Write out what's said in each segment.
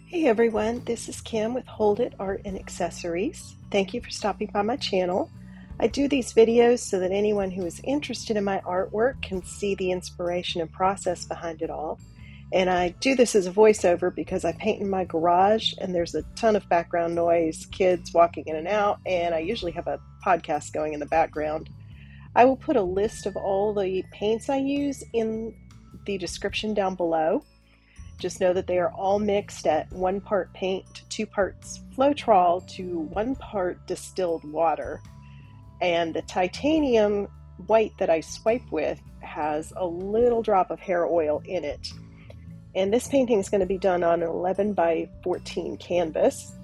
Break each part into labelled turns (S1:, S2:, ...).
S1: Hey everyone, this is Kim with Hold It Art and Accessories. Thank you for stopping by my channel. I do these videos so that anyone who is interested in my artwork can see the inspiration and process behind it all. And I do this as a voiceover because I paint in my garage and there's a ton of background noise, kids walking in and out, and I usually have a podcast going in the background. I will put a list of all the paints I use in the description down below. Just know that they are all mixed at 1 part paint to 2 parts Floetrol to 1 part distilled water. And the titanium white that I swipe with has a little drop of hair oil in it. And this painting is going to be done on an 11 by 14 canvas.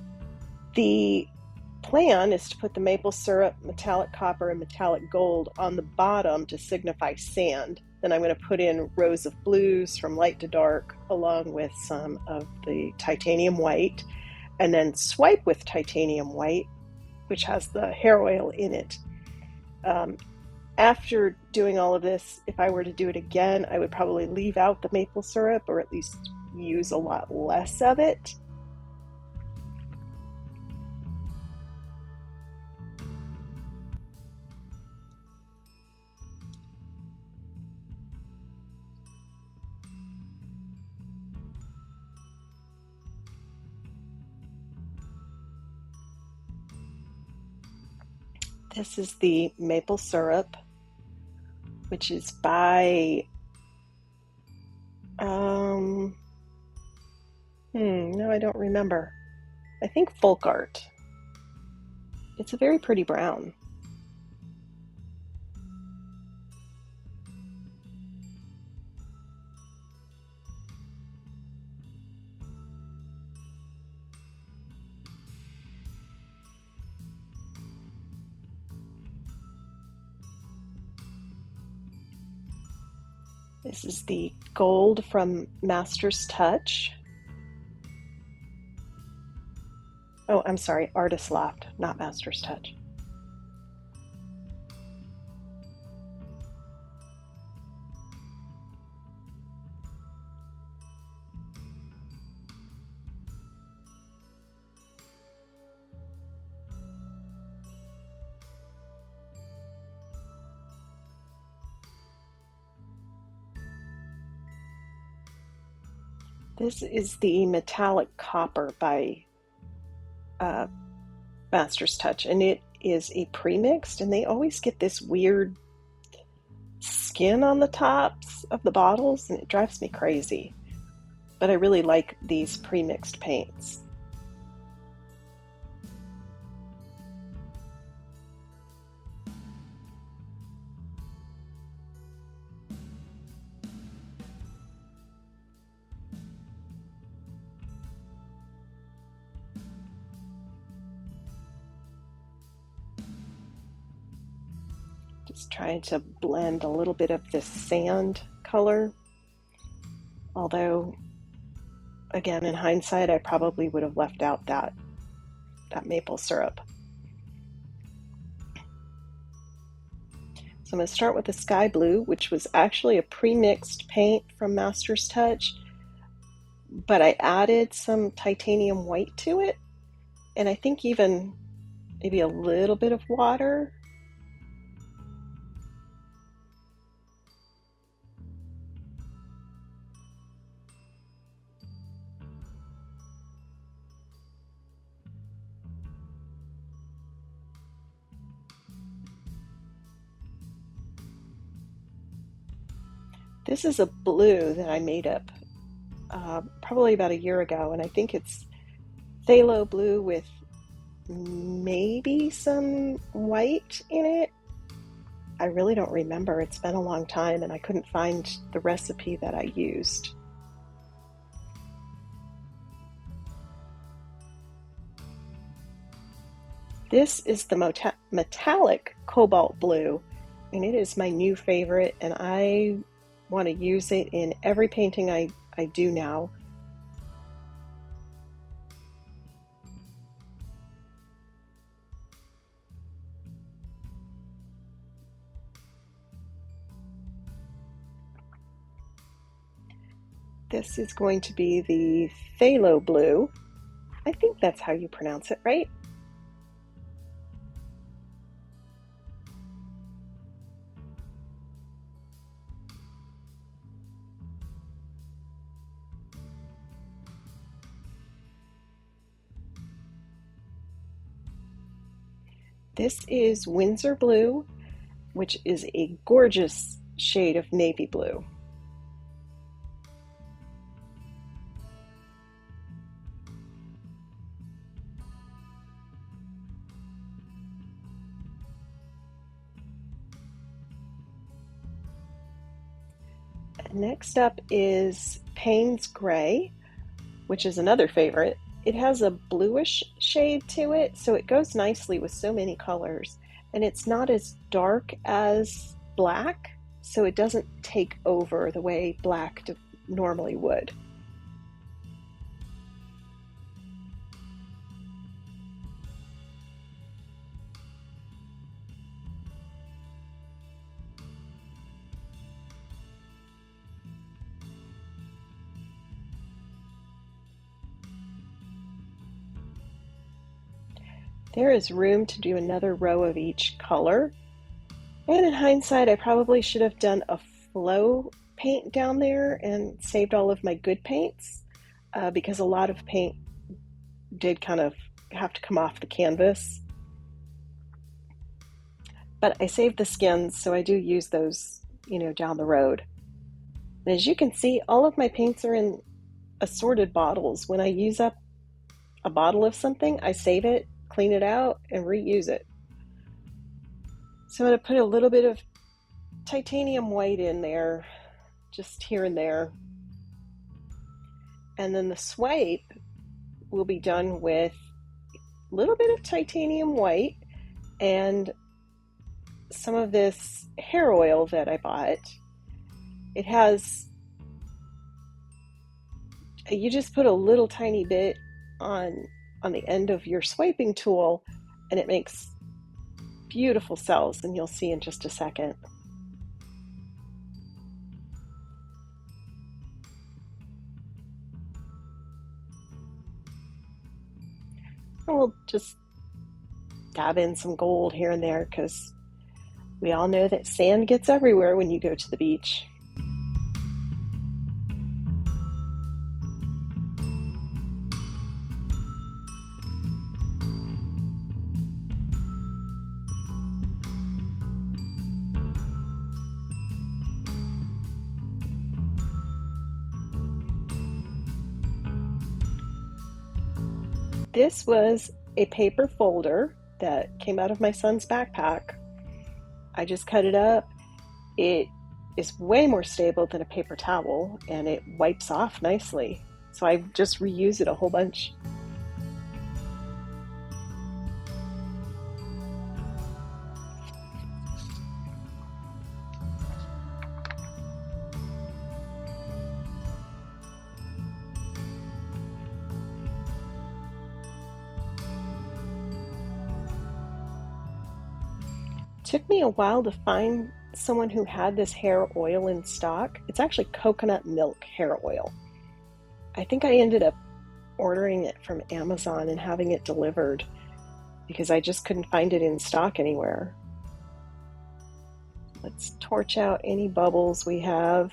S1: The plan is to put the maple syrup, metallic copper, and metallic gold on the bottom to signify sand. Then I'm going to put in rows of blues from light to dark along with some of the titanium white, and then swipe with titanium white, which has the hair oil in it. After doing all of this, if I were to do it again, I would probably leave out the maple syrup or at least use a lot less of it. This is the maple syrup, which is by, no, I don't remember. I think Folk Art. It's a very pretty brown. This is the gold from Master's Touch. Oh, I'm sorry, Artist Loft, not Master's Touch. This is the metallic copper by Master's Touch, and it is a premixed, and they always get this weird skin on the tops of the bottles, and it drives me crazy. But I really like these premixed paints. Just trying to blend a little bit of this sand color. Although, again, in hindsight, I probably would have left out that maple syrup. So I'm going to start with the sky blue, which was actually a pre-mixed paint from Master's Touch, but I added some titanium white to it, and I think even maybe a little bit of water. This is a blue that I made up probably about a year ago, and I think it's phthalo blue with maybe some white in it. I really don't remember. It's been a long time, and I couldn't find the recipe that I used. This is the metallic cobalt blue, and it is my new favorite, and I want to use it in every painting I do now. This is going to be the Phthalo blue. I think that's how you pronounce it, right? This is Winsor blue, which is a gorgeous shade of navy blue. Next up is Payne's Gray, which is another favorite. It has a bluish shade to it, so it goes nicely with so many colors. And it's not as dark as black, so it doesn't take over the way black normally would. There is room to do another row of each color. And in hindsight, I probably should have done a flow paint down there and saved all of my good paints because a lot of paint did kind of have to come off the canvas. But I saved the skins, so I do use those, down the road. And as you can see, all of my paints are in assorted bottles. When I use up a bottle of something, I save it, clean it out, and reuse it. So I'm going to put a little bit of titanium white in there, just here and there. And then the swipe will be done with a little bit of titanium white and some of this hair oil that I bought. It has, you just put a little tiny bit on the end of your swiping tool and it makes beautiful cells, and you'll see in just a second. And we'll just dab in some gold here and there because we all know that sand gets everywhere when you go to the beach. This was a paper folder that came out of my son's backpack. I just cut it up. It is way more stable than a paper towel and it wipes off nicely. So I just reuse it a whole bunch. Took me a while to find someone who had this hair oil in stock. It's actually coconut milk hair oil. I think I ended up ordering it from Amazon and having it delivered because I just couldn't find it in stock anywhere. Let's torch out any bubbles we have.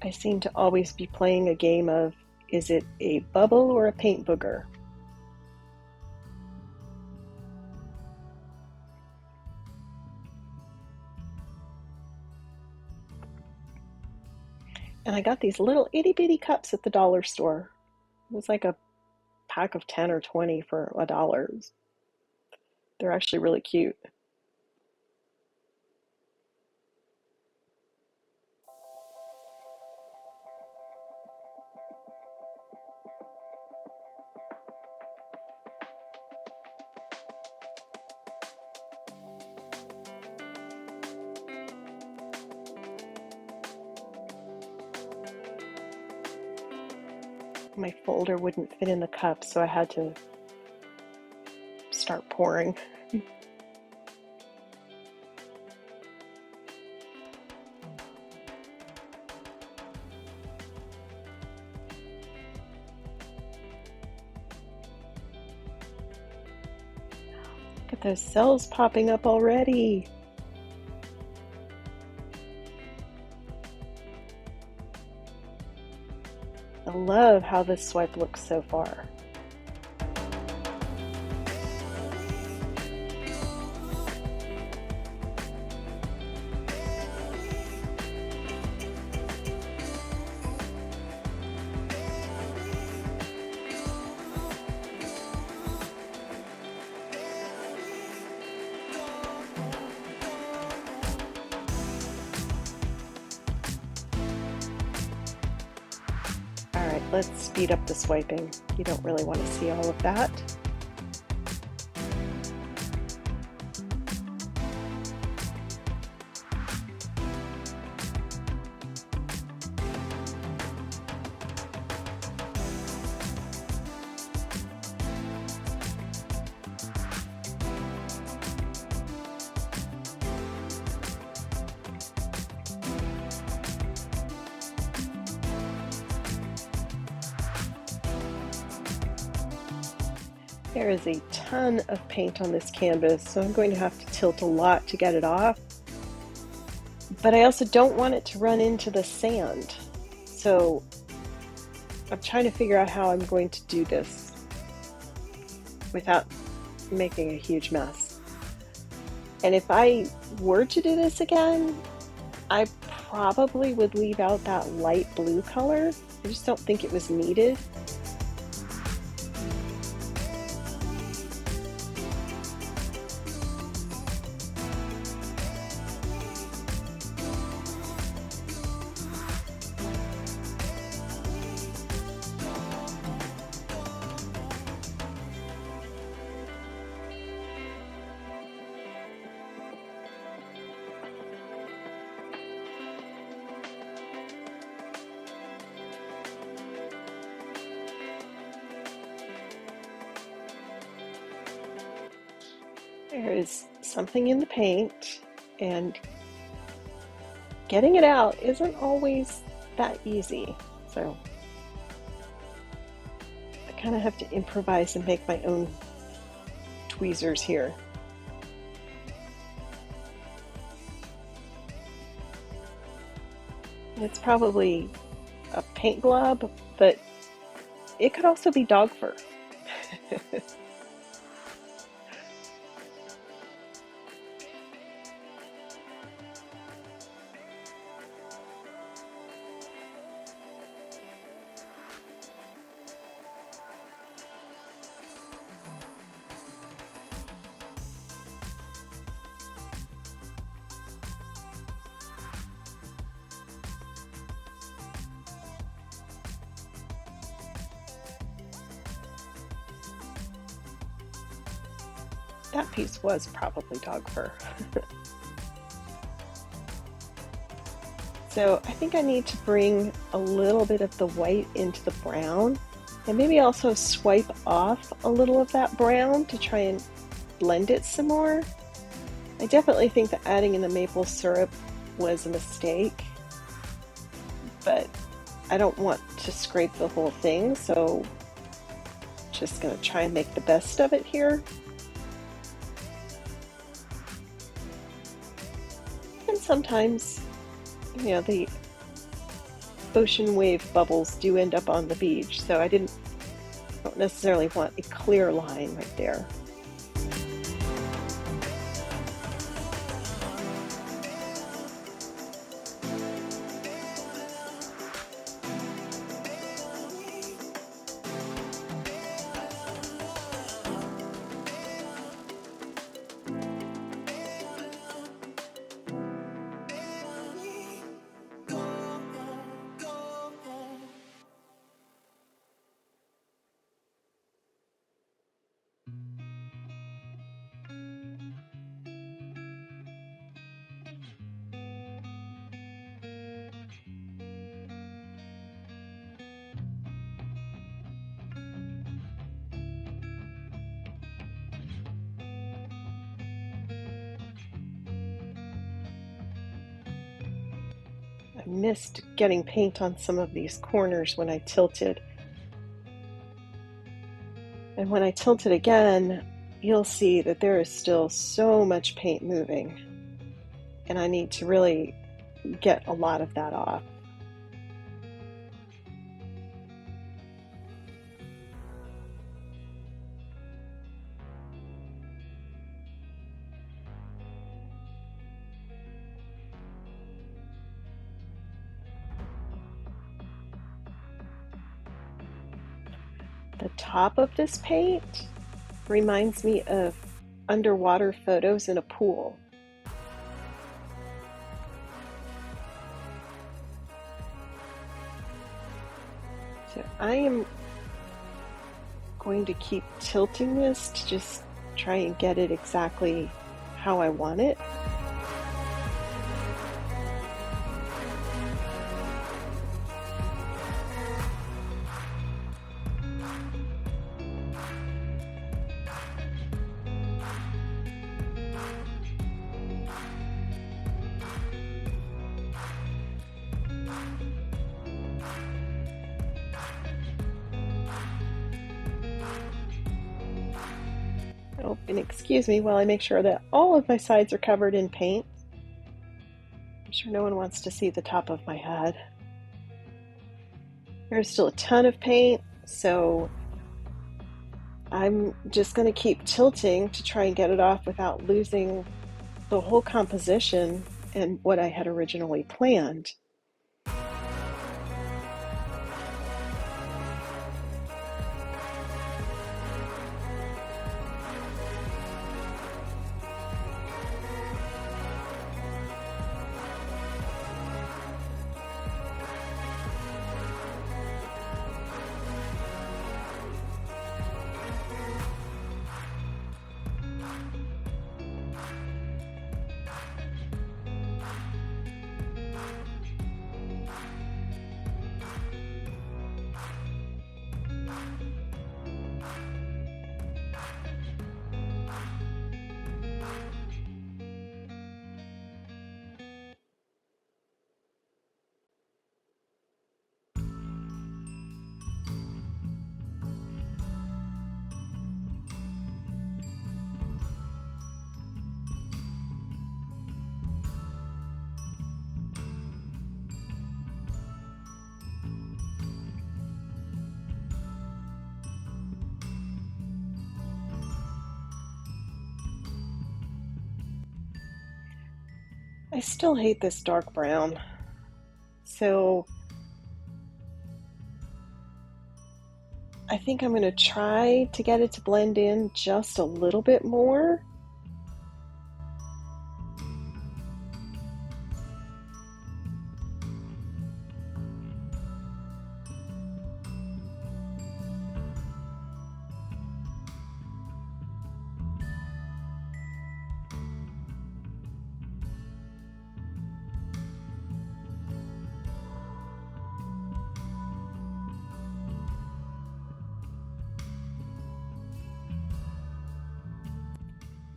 S1: I seem to always be playing a game of, is it a bubble or a paint booger? And I got these little itty bitty cups at the dollar store. It was like a pack of 10 or 20 for $1. They're actually really cute. My folder wouldn't fit in the cup, so I had to start pouring. Look at those cells popping up already. I love how this swipe looks so far. All right, let's speed up the swiping. You don't really want to see all of that. There is a ton of paint on this canvas, so I'm going to have to tilt a lot to get it off. But I also don't want it to run into the sand. So I'm trying to figure out how I'm going to do this without making a huge mess. And if I were to do this again, I probably would leave out that light blue color. I just don't think it was needed. There is something in the paint, and getting it out isn't always that easy. So I kind of have to improvise and make my own tweezers here. It's probably a paint glob, but it could also be dog fur. That piece was probably dog fur. So I think I need to bring a little bit of the white into the brown, and maybe also swipe off a little of that brown to try and blend it some more. I definitely think that adding in the maple syrup was a mistake, but I don't want to scrape the whole thing, so just gonna try and make the best of it here. And sometimes, you know, the ocean wave bubbles do end up on the beach, so I don't necessarily want a clear line right there. I missed getting paint on some of these corners when I tilted. And when I tilt it again, you'll see that there is still so much paint moving. And I need to really get a lot of that off. The top of this paint reminds me of underwater photos in a pool. So I am going to keep tilting this to just try and get it exactly how I want it. Oh, and excuse me while I make sure that all of my sides are covered in paint. I'm sure no one wants to see the top of my head. There's still a ton of paint, so I'm just going to keep tilting to try and get it off without losing the whole composition and what I had originally planned. I still hate this dark brown, so I think I'm going to try to get it to blend in just a little bit more.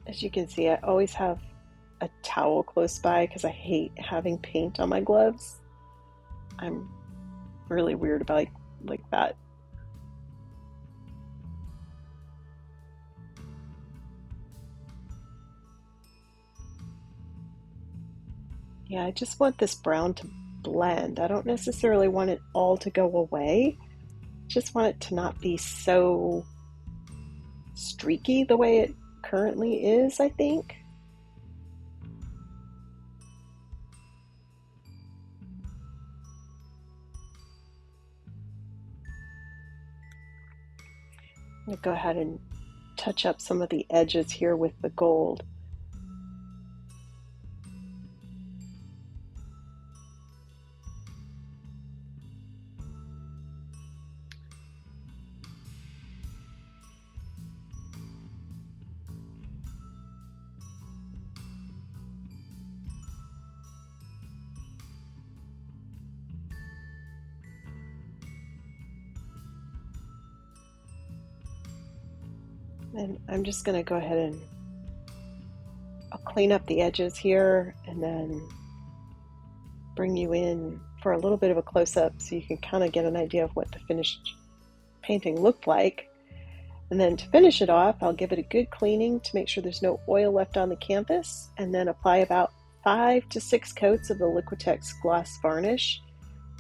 S1: As you can see, I always have a towel close by because I hate having paint on my gloves. I'm really weird about like that. Yeah, I just want this brown to blend. I don't necessarily want it all to go away. Just want it to not be so streaky the way it currently is, I think. I'm going to go ahead and touch up some of the edges here with the gold. And I'm just going to go ahead and I'll clean up the edges here and then bring you in for a little bit of a close-up so you can kind of get an idea of what the finished painting looked like. And then to finish it off, I'll give it a good cleaning to make sure there's no oil left on the canvas, and then apply about 5 to 6 coats of the Liquitex gloss varnish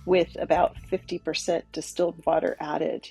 S1: with about 50% distilled water added.